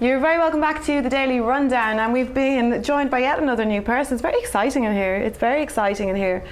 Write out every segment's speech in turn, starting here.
You're very welcome back to the Daily Rundown, and we've been joined by yet another new person. It's very exciting in here.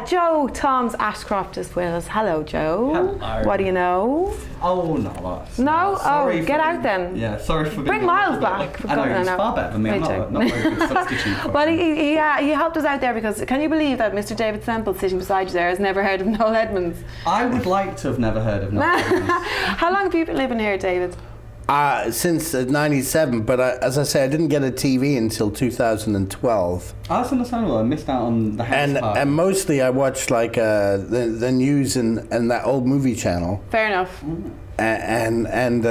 Joe Toms Ashcroft is with us. Hello, Joe. Hello. What do you know? Oh, not a lot. No? Sorry Get out then. Yeah, sorry for being... Bring Miles back. I know, he's far better than me. I'm not a very good substitute for Well, him. he helped us out there because, can you believe that Mr. David Semple sitting beside you there has never heard of Noel Edmonds? I would like to have never heard of Noel Edmonds. How long have you been living here, David? Since '97, but as I say, I didn't get a TV until 2012. That's understandable. I missed out on the house party. And mostly I watched like the news and that old movie channel. Fair enough. And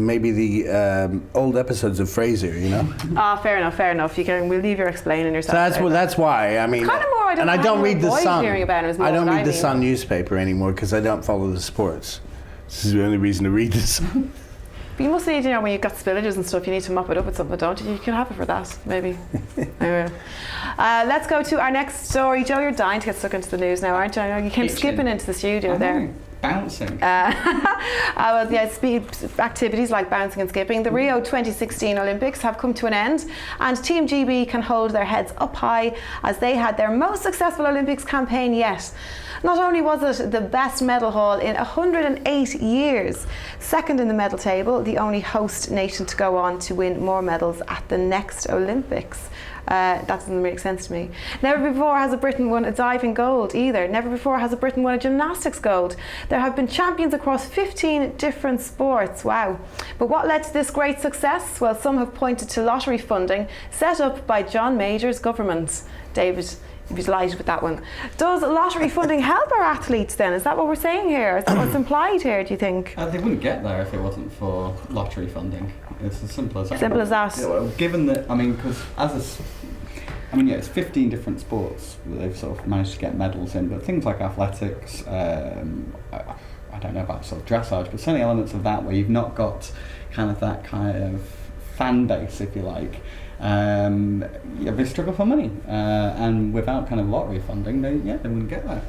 maybe the old episodes of Frasier, you know. Fair enough. We'll leave your explaining yourself. So that's why. I mean, kind of more. I don't read the Sun. I don't read the Sun newspaper anymore because I don't follow the sports. This is the only reason to read the Sun. But you must need, when you've got spillages and stuff, you need to mop it up with something, don't you? You can have it for that, maybe. Anyway. Let's go to our next story. Joe, you're dying to get stuck into the news now, aren't you? I know you came skipping into the studio there. Bouncing. Speed activities like bouncing and skipping. The Rio 2016 Olympics have come to an end, and Team GB can hold their heads up high as they had their most successful Olympics campaign yet. Not only was it the best medal haul in 108 years, second in the medal table, the only host nation to go on to win more medals at the next Olympics. That doesn't make sense to me. Never before has a Briton won a diving gold either. Never before has a Briton won a gymnastics gold. There have been champions across 15 different sports. Wow. But what led to this great success? Well, some have pointed to lottery funding set up by John Major's government. David, you'd be delighted with that one. Does lottery funding help our athletes then? Is that what we're saying here? Is that what's implied here, do you think? They wouldn't get there if it wasn't for lottery funding. It's as simple as that. Simple as that. Yeah, well, given that, because it's 15 different sports that they've sort of managed to get medals in, but things like athletics, I don't know about sort of dressage, but certainly elements of that where you've not got that kind of fan base, if you like. They struggle for money, and without kind of lottery funding, they wouldn't get there.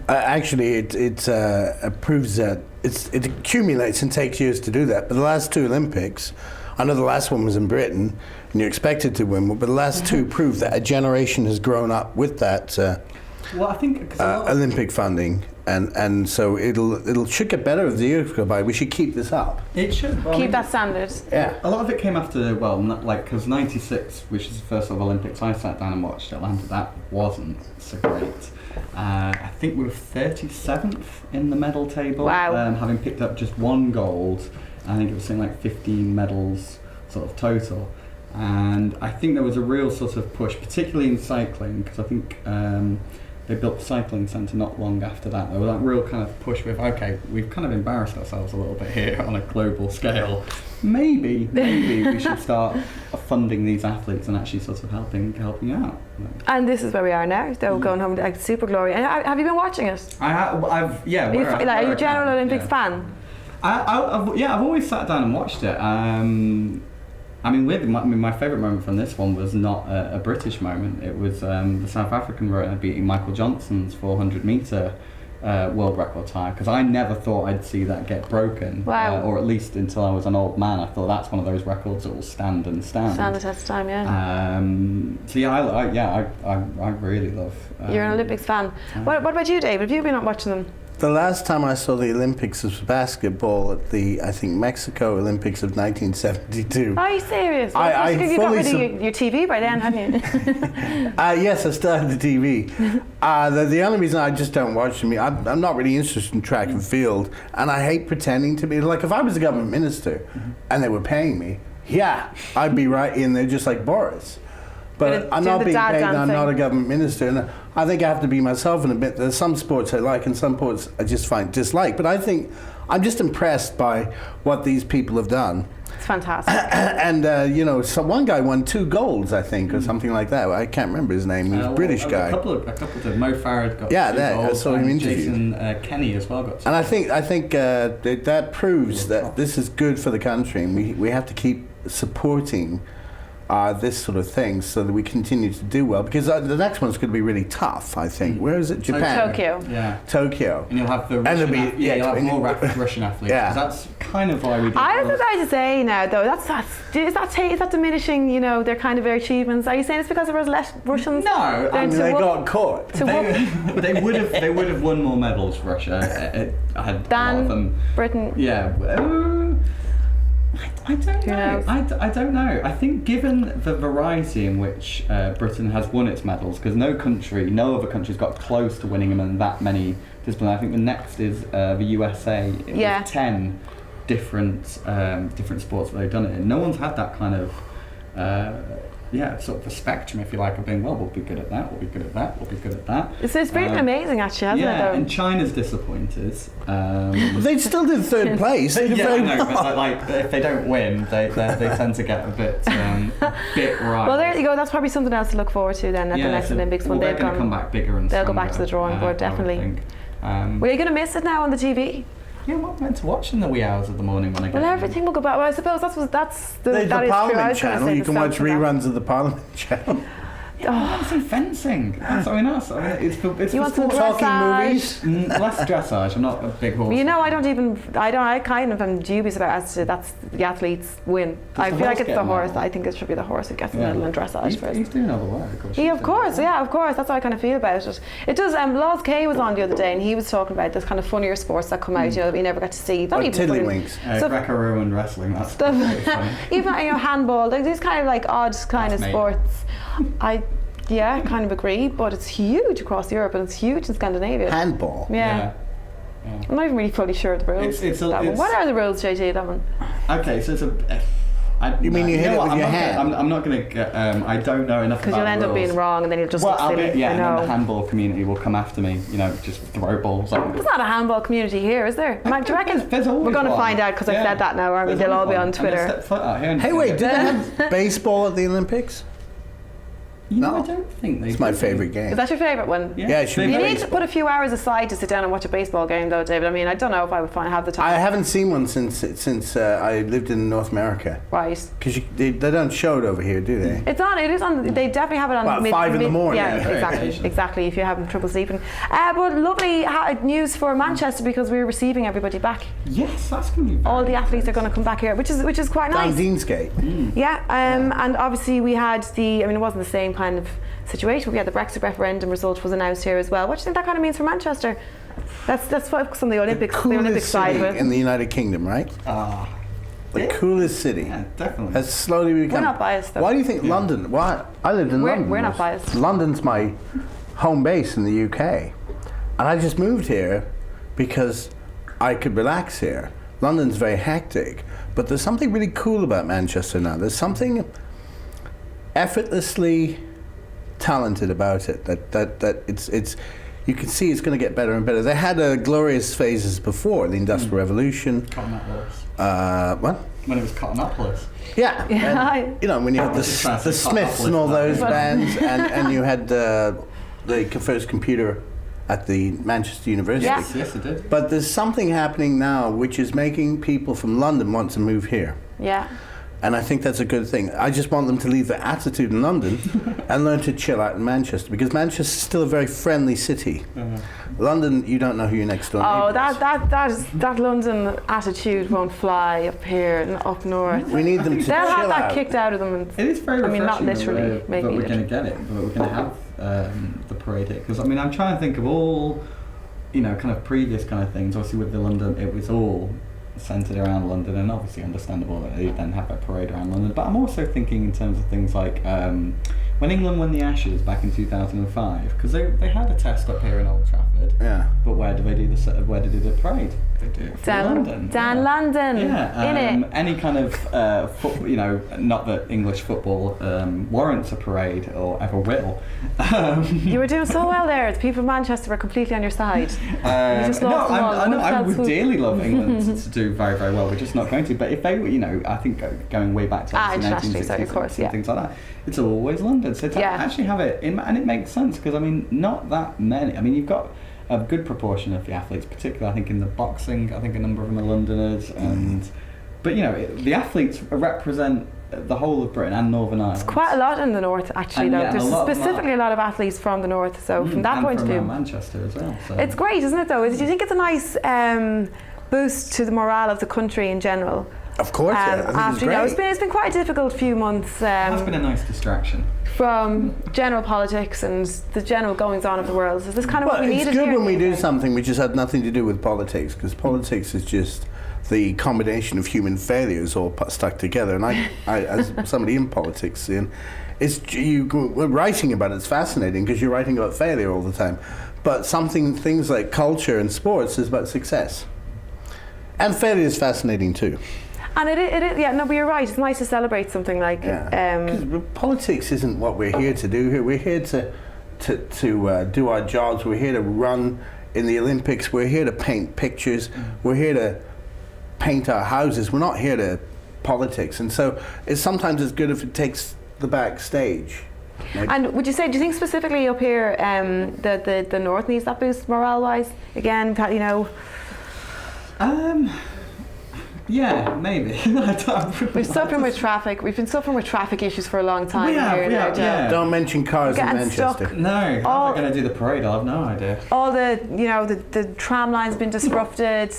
Actually, it proves that it accumulates and takes years to do that. But the last two Olympics, I know the last one was in Britain, and you're expected to win, but the last two prove that a generation has grown up with that I think Olympic funding. And so it should get better as the years go by. We should keep this up. It should. Keep that standard. Yeah. A lot of it came after, because 96, which is the first sort of Olympics I sat down and watched Atlanta, that wasn't so great. I think we were 37th in the medal table. Wow. Having picked up just one gold. I think it was something like 15 medals sort of total. And I think there was a real sort of push, particularly in cycling, because I think they built the cycling centre not long after that. There was that real kind of push with, okay, we've kind of embarrassed ourselves a little bit here on a global scale. Maybe we should start funding these athletes and actually sort of helping out. And this is where we are now. They're going home to super glory. And have you been watching it? Are you a general Olympics fan? I've always sat down and watched it. My favourite moment from this one was not a British moment. It was the South African runner beating Michael Johnson's 400 metre world record time, because I never thought I'd see that get broken. Wow. Or at least until I was an old man. I thought that's one of those records that will stand and stand. Stand the test of time, yeah. I really love... You're an Olympics fan. What about you, David? Have you been watching them? The last time I saw the Olympics was basketball at the, I think, Mexico Olympics of 1972. Are you serious? You got rid of your TV by then, hadn't you? Yes, I still had the TV. The only reason I just don't watch them, I'm not really interested in track and field, and I hate pretending to be. Like, if I was a government minister and they were paying me, I'd be right in there just like Boris. But I'm not being paid, and I'm not a government minister, and I think I have to be myself in a bit. There's some sports I like and some sports I just find dislike, but I think I'm just impressed by what these people have done. It's fantastic. And so one guy won 2 golds, I think, or something like that. I can't remember his name. He was a British guy. A couple did. Mo Farah got 2 golds. I saw him interviewed. Jason Kenny as well got 2. And I think that proves that this is good for the country, and we have to keep supporting this sort of thing so that we continue to do well, because the next one's going to be really tough, I think. Where is it? Japan? Tokyo. Yeah. Tokyo. And you'll have the And Russian, it'll be- you'll have and- more Russian athletes. Yeah. 'Cause that's kind of why we do. I was about to say now, though, is that diminishing, you know, their kind of their achievements? Are you saying it's because there was less Russians? No, I Then mean, to they whoop- got caught. to whoop they would have won more medals. Russia. I had a lot of than them. Britain. Yeah. I don't Who know. knows? I don't know. I think given the variety in which Britain has won its medals, because no other country's got close to winning them in that many disciplines. I think the next is the USA. It Yeah. was 10 different sports that they've done it in. No one's had that kind of sort of a spectrum, if you like, of being, well, we'll be good at that, we'll be good at that, we'll be good at that. It's been amazing, actually, hasn't it? Yeah, Though? and China's disappointed. They still did third place. They did Yeah, very I know, well. but like if they don't win, they tend to get a bit right. Well, there you go. That's probably something else to look forward to then at the next so- Olympics when well, they've they're going to come back bigger and they'll go stronger, back to the drawing board, I would definitely. think. Well, you're going to miss it now on the TV. Yeah, what am I meant to watch in the wee hours of the morning when I get Well, in? everything will go back. Well, I suppose that's There's that the is true. I Parliament was gonna channel. say You the can watch Semple. reruns of the Parliament channel. I want to see fencing. It's You for want some sports. Talking dressage? movies. Less dressage. I'm not a big horse. You know, I kind of am dubious about as to that's the athletes win. I the feel like horse it's get the a horse. medal? I think it should be the horse who gets the Yeah. medal in dressage first. He's doing all the work. Of course. Yeah, of course. That's how I kind of feel about it. It does. Loz Kay was on the other day, and he was talking about this kind of funnier sports that come out, you know, that we never get to see. Not Or even funny. tiddlywinks. So- Greco-Roman wrestling. That's Stuff. pretty funny. Even handball, like these kind of like odd kind That's of me. sports. I kind of agree, but it's huge across Europe and it's huge in Scandinavia. Handball. Yeah. I'm not even really fully sure of the rules. What are the rules, JT? That one. Okay, so it's a. You mean you hit it with your hand? I'm not going to get. I don't know enough about Because you'll end up rules. being wrong and then you'll just Well, look I'll silly. be, yeah, I and then know. the handball community will come after me. You know, just throw balls at me. There's not a handball community here, is there? Mike, do you reckon? There's always We're going to one. find out because I've Yeah. said that now, aren't we? There's They'll all always be one. on And they Twitter. step foot out here and Hey, do wait, it. did they have baseball at the Olympics? You know, No. I don't think they. It's my do. favorite Is game. that your favourite one? Yeah, it should They be You very- need to put a few hours aside to sit down and watch a baseball game, though, David. I mean, I don't know if I would have the time. I haven't seen one since I lived in North America. Right. Because they don't show it over here, do they? It's on. It is on. They definitely have it on. Well, 5 in the morning. Yeah, Yeah. exactly. Exactly. If you're having trouble sleeping. But lovely news for Manchester because we're receiving everybody back. Yes, that's going to be. All the athletes are going to come back here, which is quite Down nice. Deansgate. Yeah. And obviously we had the. I mean, it wasn't the same kind of situation. We had the Brexit referendum result was announced here as well. What do you think that kind of means for Manchester? Let's focus on the Olympics. The Olympic Coolest side of city it. in the United Kingdom, right? The Yeah. coolest city. Yeah, definitely. Has slowly become. not biased, though. Why do you think London? Why I lived in London. We're not biased. London's my home base in the UK, and I just moved here because I could relax here. London's very hectic, but there's something really cool about Manchester now. There's something effortlessly talented about it. That it's. You can see it's going to get better and better. They had glorious phases before the Industrial Revolution. Cottonopolis. What? When it was Cottonopolis. Yeah, Yeah. and, you know, when you had just trying to the say Smiths and all those bands, and you had the first computer at the Manchester University. Yeah. Yes, it did. But there's something happening now which is making people from London want to move here. Yeah. And I think that's a good thing. I just want them to leave their attitude in London and learn to chill out in Manchester, because Manchester's still a very friendly city. London, you don't know who your next door Oh, neighbour is. that London attitude won't fly up here and up north. We need them to They'll have chill that out. kicked out of them. And, It is very I mean, refreshing. not literally, that maybe we're going to get it, but we're going to have the parade here. Because I mean, I'm trying to think of all, you know, kind of previous kind of things. Obviously, with the London, it was all centred around London, and obviously understandable that they then have a parade around London. But I'm also thinking in terms of things like when England won the Ashes back in 2005, because they had a test up here in Old Trafford. Yeah. But where do they do the parade? They do it from London. down London. Yeah, In it. any kind of you know, not that English football warrants a parade or ever will. You were doing so well there. The people of Manchester were completely on your side. just No, lost them all. I know. I One would fell swoop. dearly love England to do very, very well. We're just not going to. But if they were, you know, I think going way back to Internationally, sorry, of course, yeah. things like that, it's always London. So to Yeah. actually have it in, and it makes sense because I mean, not that many. I mean, you've got a good proportion of the athletes, particularly I think in the boxing. I think a number of them are Londoners, and but you know, the athletes represent the whole of Britain and Northern Ireland. Quite a lot in the north, actually, And though. yeah, and There's a lot of specifically a lot of athletes from the north, so from that and point from of view. Manchester as well. So. It's great, isn't it, though? Do you think it's a nice boost to the morale of the country in general? Of course, I think After, it's great. it's been quite a difficult few months. That's been a nice distraction. From general politics and the general goings on of the world. So this is kind of what we needed It's good here. when we do something which has had nothing to do with politics, because politics is just the combination of human failures all stuck together. And I as somebody in politics, we're writing about it's fascinating because you're writing about failure all the time. But things like culture and sports is about success. And failure is fascinating too. And it is, yeah, no, but you're right. It's nice to celebrate something like. Because politics isn't what we're here to do here. We're here to do our jobs. We're here to run in the Olympics. We're here to paint pictures. We're here to paint our houses. We're not here to politics. And so sometimes it's good if it takes the backstage. And would you say, do you think specifically up here, the north needs that boost morale-wise? Again, Yeah, maybe. We've suffering with traffic. We've been suffering with traffic issues for a long time here. Yeah. Don't mention cars in Getting Manchester. stuck. No, how am I going to do the parade? I have no idea. All the tram line's been disrupted.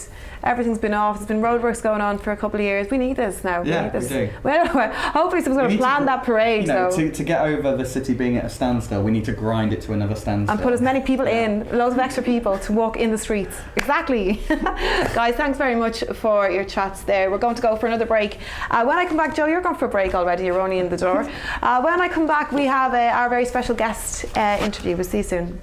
Everything's been off. There's been roadworks going on for a couple of years. We need this now. Yeah, we need this. we do. Well, hopefully someone's going to plan that parade. To get over the city being at a standstill, we need to grind it to another standstill. And put as many people in, loads of extra people to walk in the streets. Exactly. Guys, thanks very much for your chats there. We're going to go for another break. When I come back, Joe, you're going for a break already. You're only in the door. When I come back, we have our very special guest interview. We'll see you soon.